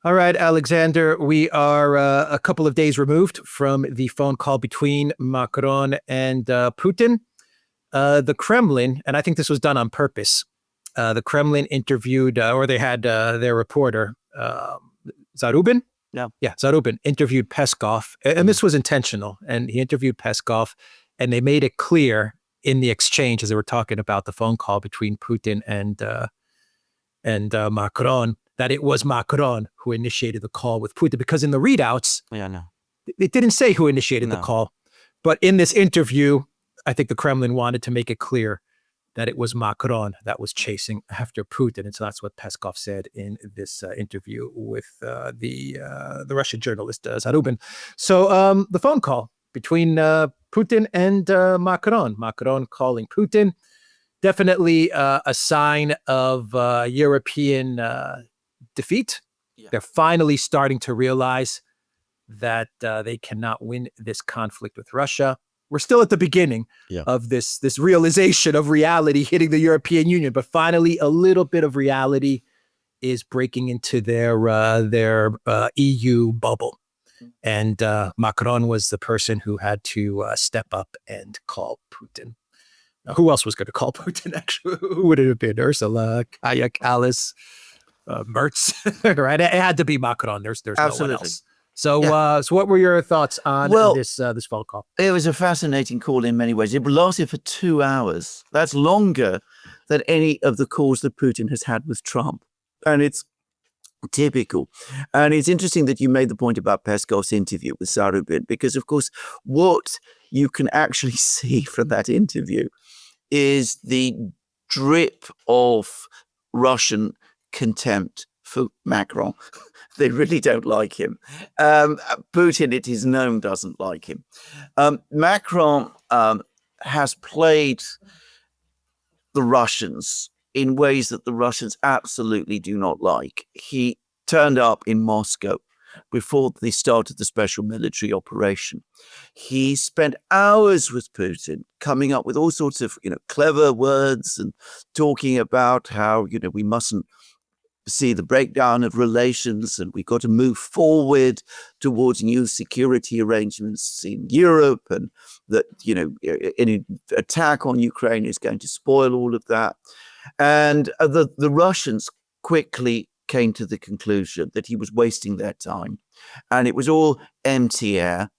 All right, Alexander, we are a couple of days removed from the phone call between Macron and Putin. The Kremlin, and I think this was done on purpose, the Kremlin interviewed, or they had their reporter, Zarubin. Yeah. Yeah, Zarubin interviewed Peskov, and this was intentional. And he interviewed Peskov, and they made it clear in the exchange as they were talking about the phone call between Putin and Macron that it was Macron who initiated the call with Putin, because in the readouts, it didn't say who initiated the call. But in this interview, I think the Kremlin wanted to make it clear that it was Macron that was chasing after Putin. And so that's what Peskov said in this interview with the Russian journalist Zarubin. So the phone call between Putin and Macron calling Putin, definitely a sign of European defeat. Yeah. They're finally starting to realize that they cannot win this conflict with Russia. We're still at the beginning of this realization of reality hitting the European Union, but finally a little bit of reality is breaking into their EU bubble. And Macron was the person who had to step up and call Putin. Now, who else was going to call Putin, actually? Who would it have been? Ursula, Kaya Kallas, Merz, right? It had to be Macron. There's no one else. So, so what were your thoughts on this phone call? It was a fascinating call in many ways. It lasted for 2 hours. That's longer than any of the calls that Putin has had with Trump. And it's typical. And it's interesting that you made the point about Peskov's interview with Zarubin, because, of course, what you can actually see from that interview is the drip of Russian contempt for Macron. They really don't like him. Putin, it is known, doesn't like him. Macron has played the Russians in ways that the Russians absolutely do not like. He turned up in Moscow before they started the special military operation. He spent hours with Putin coming up with all sorts of, clever words and talking about how, we mustn't see the breakdown of relations and we've got to move forward towards new security arrangements in Europe, and that, any attack on Ukraine is going to spoil all of that. And the Russians quickly came to the conclusion that he was wasting their time and it was all empty air.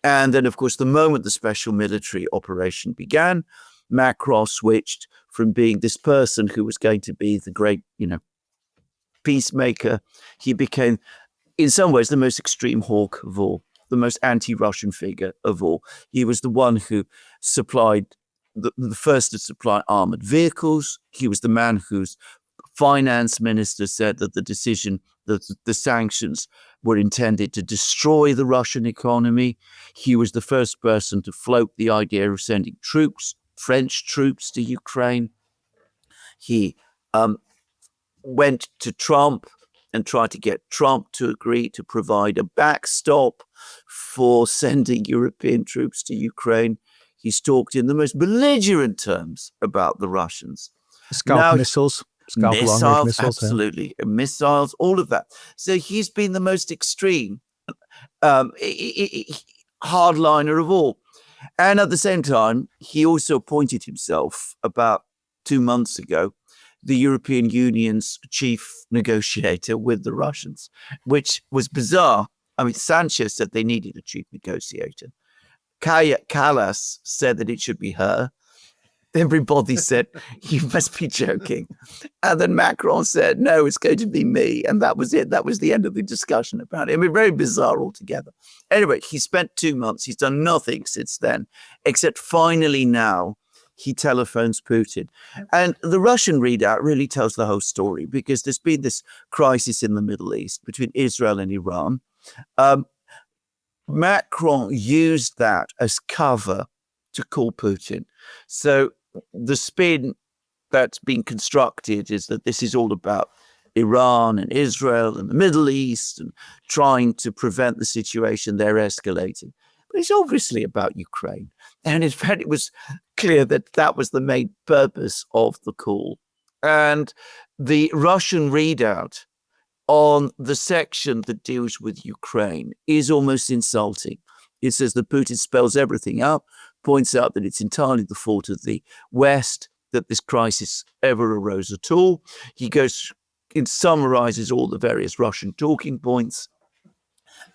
And then, of course, the moment the special military operation began, Macron switched from being this person who was going to be the great, peacemaker. He became, in some ways, the most extreme hawk of all, the most anti-Russian figure of all. He was the one who supplied the first to supply armored vehicles. He was the man whose finance minister said that the decision, that the sanctions were intended to destroy the Russian economy. He was the first person to float the idea of sending troops, French troops, to Ukraine. He went to Trump and tried to get Trump to agree to provide a backstop for sending European troops to Ukraine. He's talked in the most belligerent terms about the Russians. Missiles. Missiles, absolutely. Yeah. Missiles, all of that. So he's been the most extreme hardliner of all. And at the same time, he also appointed himself about 2 months ago the European Union's chief negotiator with the Russians, which was bizarre. I mean, Sanchez said they needed a chief negotiator. Kaya Kallas said that it should be her. Everybody said, you must be joking. And then Macron said, no, it's going to be me. And that was it. That was the end of the discussion about it. I mean, very bizarre altogether. Anyway, he spent 2 months. He's done nothing since then, except finally now he telephones Putin. And the Russian readout really tells the whole story, because there's been this crisis in the Middle East between Israel and Iran. Macron used that as cover to call Putin. So the spin that's been constructed is that this is all about Iran and Israel and the Middle East and trying to prevent the situation there escalating. But it's obviously about Ukraine. And in fact, it was clear that that was the main purpose of the call. And the Russian readout on the section that deals with Ukraine is almost insulting. It says that Putin spells everything out, points out that it's entirely the fault of the West that this crisis ever arose at all. He goes and summarizes all the various Russian talking points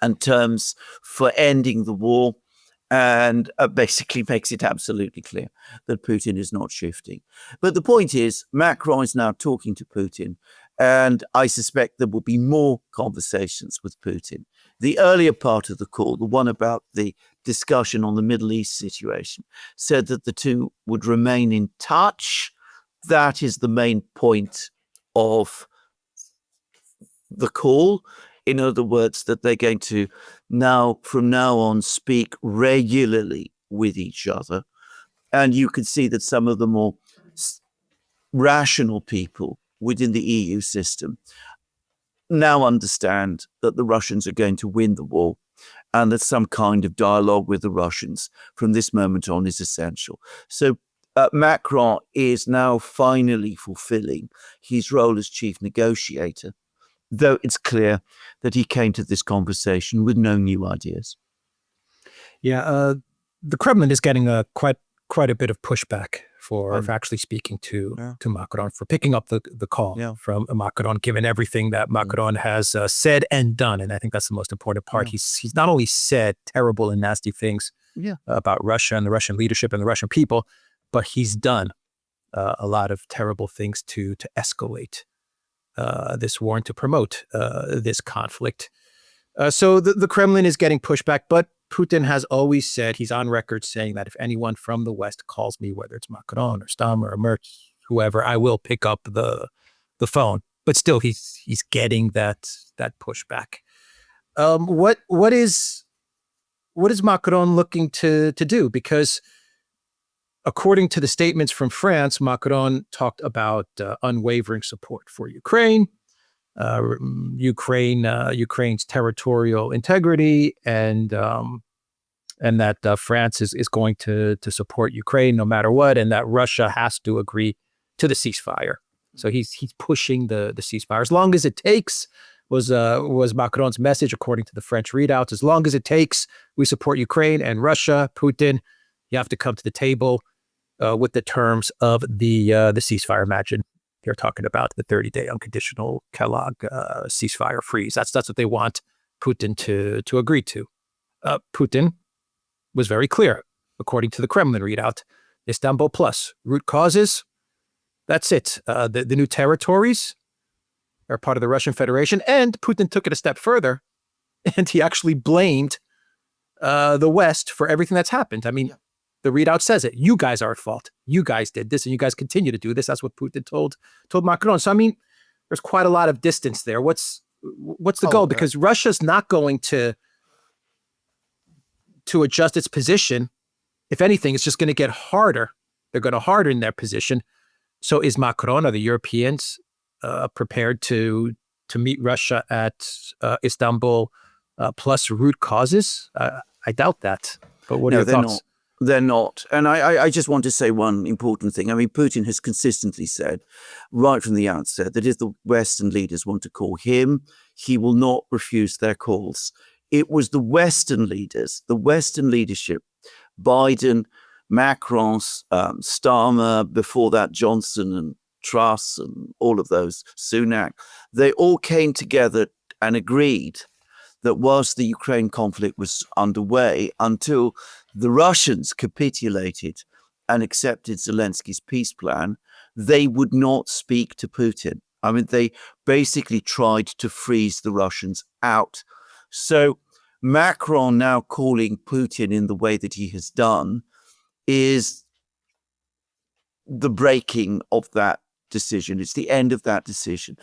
and terms for ending the war, and basically makes it absolutely clear that Putin is not shifting. But the point is, Macron is now talking to Putin, and I suspect there will be more conversations with Putin. The earlier part of the call, the one about the discussion on the Middle East situation, said that the two would remain in touch. That is the main point of the call. In other words, that they're going to from now on, speak regularly with each other. And you can see that some of the more rational people within the EU system now understand that the Russians are going to win the war, and that some kind of dialogue with the Russians from this moment on is essential. So Macron is now finally fulfilling his role as chief negotiator, though it's clear that he came to this conversation with no new ideas. Yeah, the Kremlin is getting quite a bit of pushback for actually speaking to Macron, for picking up the call from Macron, given everything that Macron has said and done. And I think that's the most important part. He's not only said terrible and nasty things about Russia and the Russian leadership and the Russian people, but he's done a lot of terrible things to escalate this war and to promote this conflict. So the Kremlin is getting pushback, but Putin has always said, he's on record saying that if anyone from the West calls me, whether it's Macron or Stammer or Merz, whoever, I will pick up the phone. But still, he's getting that pushback. What is Macron looking to do? Because according to the statements from France, Macron talked about unwavering support for Ukraine, Ukraine's territorial integrity, and that France is going to support Ukraine no matter what, and that Russia has to agree to the ceasefire. So he's pushing the ceasefire as long as it takes. Was Macron's message according to the French readouts? As long as it takes, we support Ukraine and Russia. Putin, you have to come to the table with the terms of the ceasefire. Imagine they're talking about the 30-day unconditional Kellogg ceasefire freeze. That's what they want Putin to agree to. Putin was very clear, according to the Kremlin readout. Istanbul plus root causes. That's it. The new territories are part of the Russian Federation, and Putin took it a step further, and he actually blamed the West for everything that's happened. I mean, the readout says it. You guys are at fault. You guys did this, and you guys continue to do this. That's what Putin told Macron. So I mean, there's quite a lot of distance there. What's the goal? Because Russia's not going to adjust its position. If anything, it's just going to get harder. They're going to harden their position. So is Macron or the Europeans prepared to meet Russia at Istanbul plus root causes? I doubt that. But what are your thoughts? They're not. And I just want to say one important thing. I mean, Putin has consistently said right from the outset that if the Western leaders want to call him, he will not refuse their calls. It was the Western leaders, the Western leadership, Biden, Macron, Starmer, before that Johnson and Truss and all of those, Sunak, they all came together and agreed that whilst the Ukraine conflict was underway, until the Russians capitulated and accepted Zelensky's peace plan, they would not speak to Putin. I mean, they basically tried to freeze the Russians out. So Macron now calling Putin in the way that he has done is the breaking of that decision. It's the end of that decision.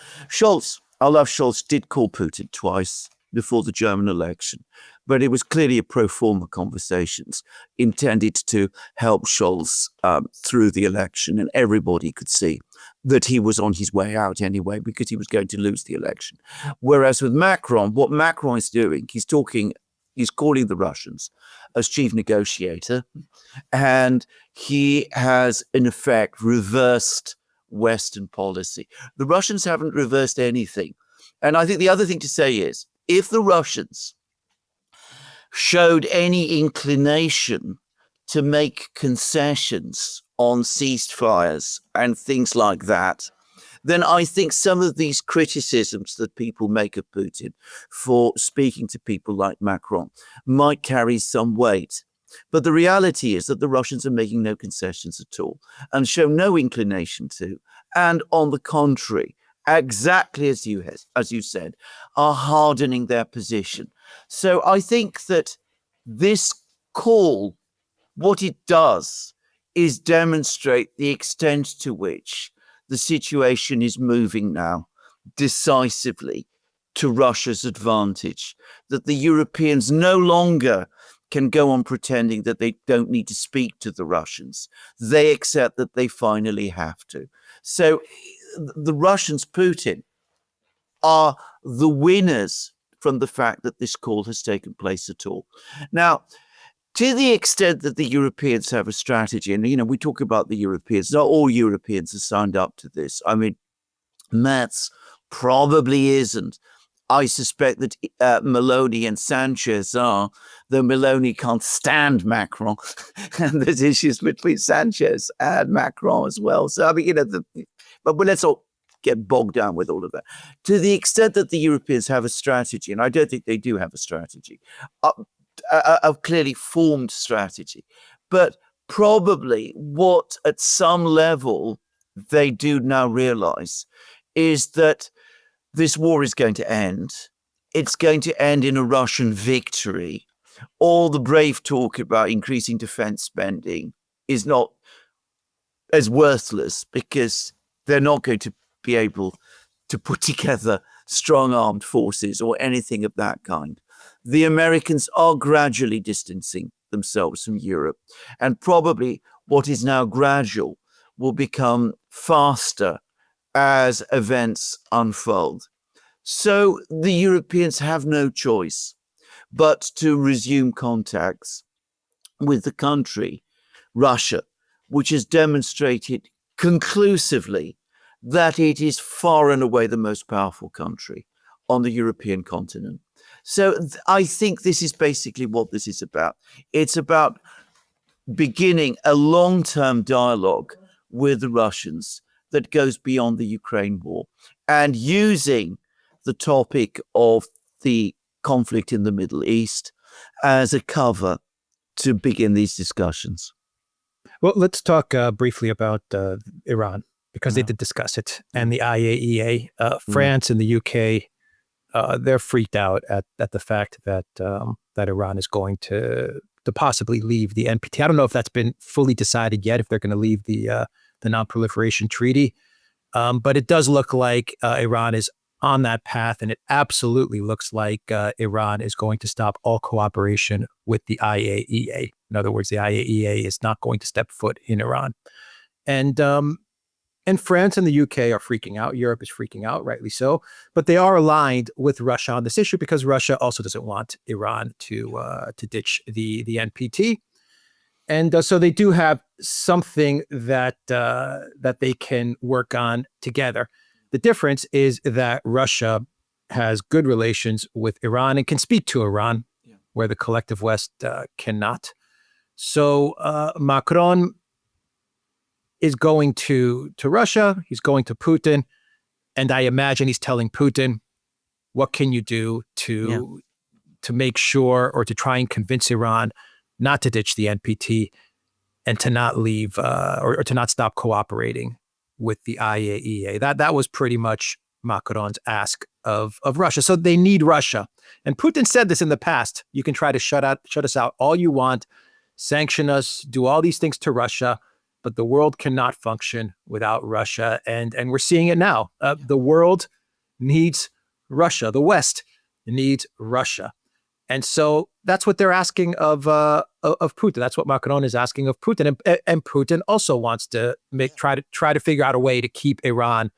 Olaf Scholz did call Putin twice before the German election, but it was clearly a pro forma conversations intended to help Scholz through the election, and everybody could see that he was on his way out anyway because he was going to lose the election. Whereas with Macron, what Macron is doing, he's calling the Russians as chief negotiator, and he has in effect reversed Western policy. The Russians haven't reversed anything. And I think the other thing to say is, if the Russians showed any inclination to make concessions on ceasefires and things like that, then I think some of these criticisms that people make of Putin for speaking to people like Macron might carry some weight. But the reality is that the Russians are making no concessions at all and show no inclination to. And on the contrary, exactly as you said, are hardening their position. So I think that this call, what it does is demonstrate the extent to which the situation is moving now decisively to Russia's advantage, that the Europeans no longer can go on pretending that they don't need to speak to the Russians. They accept that they finally have to. So the Russians, Putin, are the winners from the fact that this call has taken place at all. Now, to the extent that the Europeans have a strategy, and, we talk about the Europeans, not all Europeans are signed up to this. I mean, Merz probably isn't. I suspect that Meloni and Sanchez are, though Meloni can't stand Macron, and there's issues between Sanchez and Macron as well. So, I mean, but let's all get bogged down with all of that. To the extent that the Europeans have a strategy, and I don't think they do have a strategy, a clearly formed strategy, but probably what at some level they do now realize is that this war is going to end. It's going to end in a Russian victory. All the brave talk about increasing defense spending is not as worthless because they're not going to be able to put together strong armed forces or anything of that kind. The Americans are gradually distancing themselves from Europe, and probably what is now gradual will become faster as events unfold. So the Europeans have no choice but to resume contacts with the country, Russia, which has demonstrated conclusively that it is far and away the most powerful country on the European continent. So I think this is basically what this is about. It's about beginning a long-term dialogue with the Russians that goes beyond the Ukraine war and using the topic of the conflict in the Middle East as a cover to begin these discussions. Well, let's talk briefly about Iran, because they did discuss it, and the IAEA. France and the UK, they're freaked out at the fact that that Iran is going to possibly leave the NPT. I don't know if that's been fully decided yet, if they're going to leave the non-proliferation treaty, but it does look like Iran is on that path, and it absolutely looks like Iran is going to stop all cooperation with the IAEA. In other words, the IAEA is not going to step foot in Iran. And France and the UK are freaking out. Europe is freaking out, rightly so. But they are aligned with Russia on this issue because Russia also doesn't want Iran to ditch the NPT. And so they do have something that they can work on together. The difference is that Russia has good relations with Iran and can speak to Iran, where the collective West cannot. So Macron is going to Russia, he's going to Putin, and I imagine he's telling Putin, what can you do to make sure or to try and convince Iran not to ditch the NPT and to not leave or to not stop cooperating with the IAEA. That was pretty much Macron's ask of Russia. So they need Russia. And Putin said this in the past. You can try to shut us out all you want, sanction us, do all these things to Russia, but the world cannot function without Russia. And we're seeing it now. The world needs Russia. The West needs Russia. And so that's what they're asking of Putin. That's what Macron is asking of Putin. And Putin also wants to try to figure out a way to keep Iran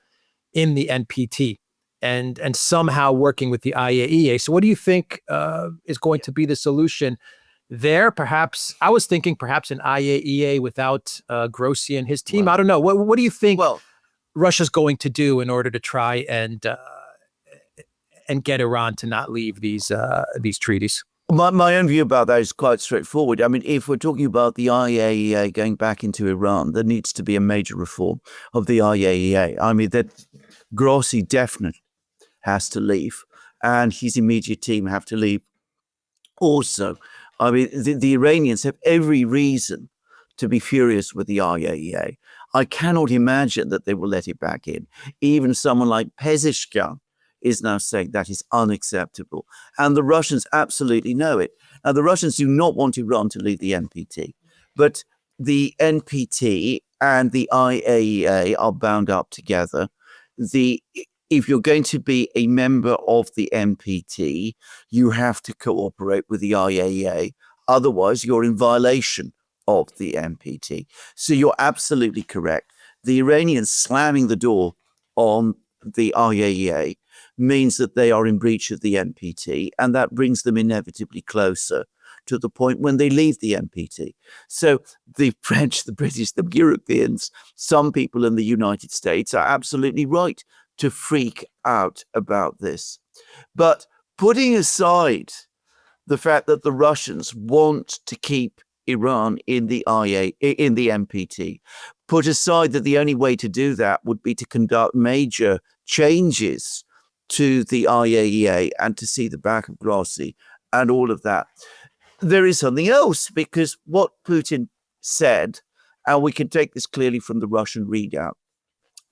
in the NPT and somehow working with the IAEA. So what do you think is going to be the solution there? Perhaps I was thinking perhaps an IAEA without Grossi and his team. I don't know. What do you think Russia's going to do in order to try and and get Iran to not leave these treaties? My own view about that is quite straightforward. I mean, if we're talking about the IAEA going back into Iran, there needs to be a major reform of the IAEA. I mean, that Grossi definitely has to leave, and his immediate team have to leave also. I mean, the Iranians have every reason to be furious with the IAEA. I cannot imagine that they will let it back in. Even someone like Pezeshkian is now saying that is unacceptable. And the Russians absolutely know it. Now, the Russians do not want Iran to leave the NPT, but the NPT and the IAEA are bound up together. If you're going to be a member of the NPT, you have to cooperate with the IAEA. Otherwise, you're in violation of the NPT. So you're absolutely correct. The Iranians slamming the door on the IAEA means that they are in breach of the NPT, and that brings them inevitably closer to the point when they leave the NPT. So the French, the British, the Europeans, some people in the United States are absolutely right to freak out about this. But putting aside the fact that the Russians want to keep Iran in the NPT, put aside that the only way to do that would be to conduct major changes to the IAEA and to see the back of Grossi and all of that. There is something else, because what Putin said, and we can take this clearly from the Russian readout,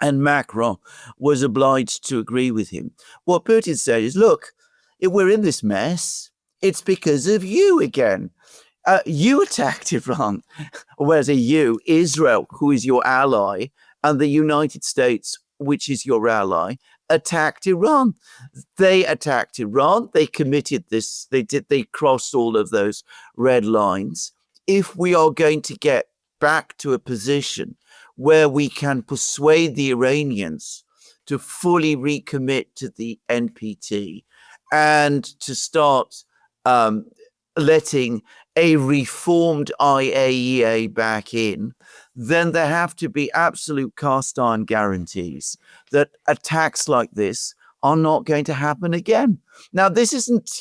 and Macron was obliged to agree with him. What Putin said is, look, if we're in this mess, it's because of you again. You attacked Iran, whereas you, Israel, who is your ally, and the United States, which is your ally, attacked Iran. They attacked Iran. They committed this. They crossed all of those red lines. If we are going to get back to a position where we can persuade the Iranians to fully recommit to the NPT and to start letting a reformed IAEA back in, then there have to be absolute cast iron guarantees that attacks like this are not going to happen again. Now, this isn't,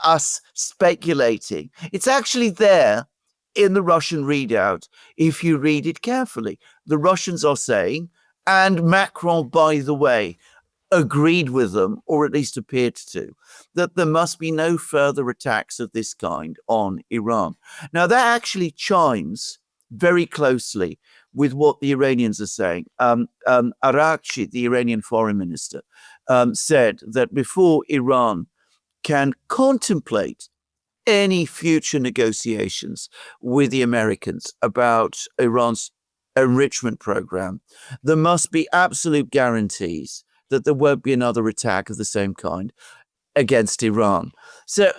us speculating. It's actually there in the Russian readout, if you read it carefully. The Russians are saying, and Macron, by the way, agreed with them, or at least appeared to, that there must be no further attacks of this kind on Iran. Now, that actually chimes very closely with what the Iranians are saying. Arakchi, the Iranian foreign minister, said that before Iran can contemplate any future negotiations with the Americans about Iran's enrichment program, there must be absolute guarantees that there won't be another attack of the same kind against Iran. So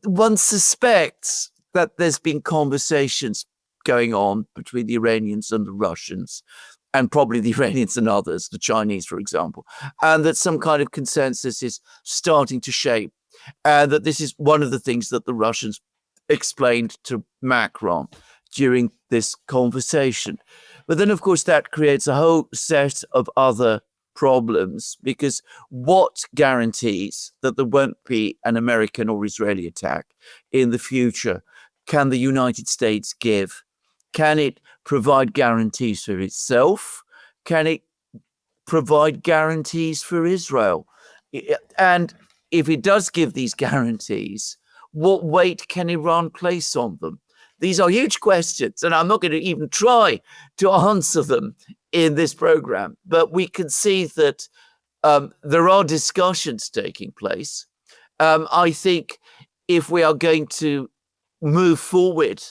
one suspects that there's been conversations going on between the Iranians and the Russians, and probably the Iranians and others, the Chinese, for example, and that some kind of consensus is starting to shape, and that this is one of the things that the Russians explained to Macron during this conversation. But then, of course, that creates a whole set of other problems, because what guarantees that there won't be an American or Israeli attack in the future can the United States give? Can it provide guarantees for itself? Can it provide guarantees for Israel? And if it does give these guarantees, what weight can Iran place on them? These are huge questions, and I'm not going to even try to answer them in this program. But we can see that there are discussions taking place. I think if we are going to move forward,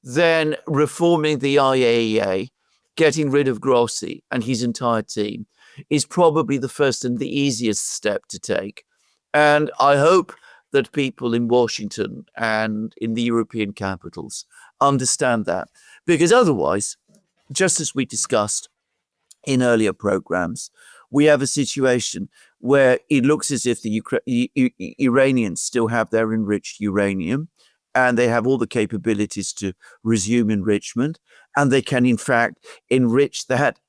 then reforming the IAEA, getting rid of Grossi and his entire team, is probably the first and the easiest step to take. And I hope that people in Washington and in the European capitals understand that, because otherwise, just as we discussed in earlier programs, we have a situation where it looks as if the Iranians still have their enriched uranium, and they have all the capabilities to resume enrichment, and they can, in fact, enrich that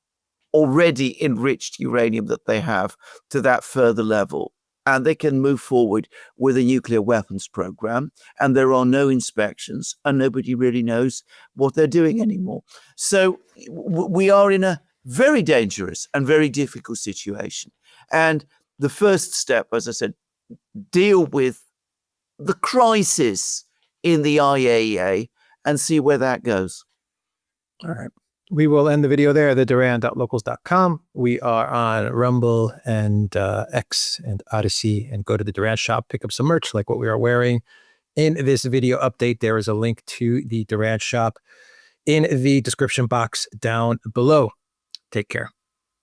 already enriched uranium that they have to that further level. and they can move forward with a nuclear weapons program, and there are no inspections, and nobody really knows what they're doing anymore. So we are in a very dangerous and very difficult situation. And the first step, as I said, deal with the crisis in the IAEA and see where that goes. All right. We will end the video there, the Duran.locals.com. We are on Rumble and X and Odyssey, and go to the Duran shop, pick up some merch like what we are wearing. In this video update, there is a link to the Duran shop in the description box down below. Take care.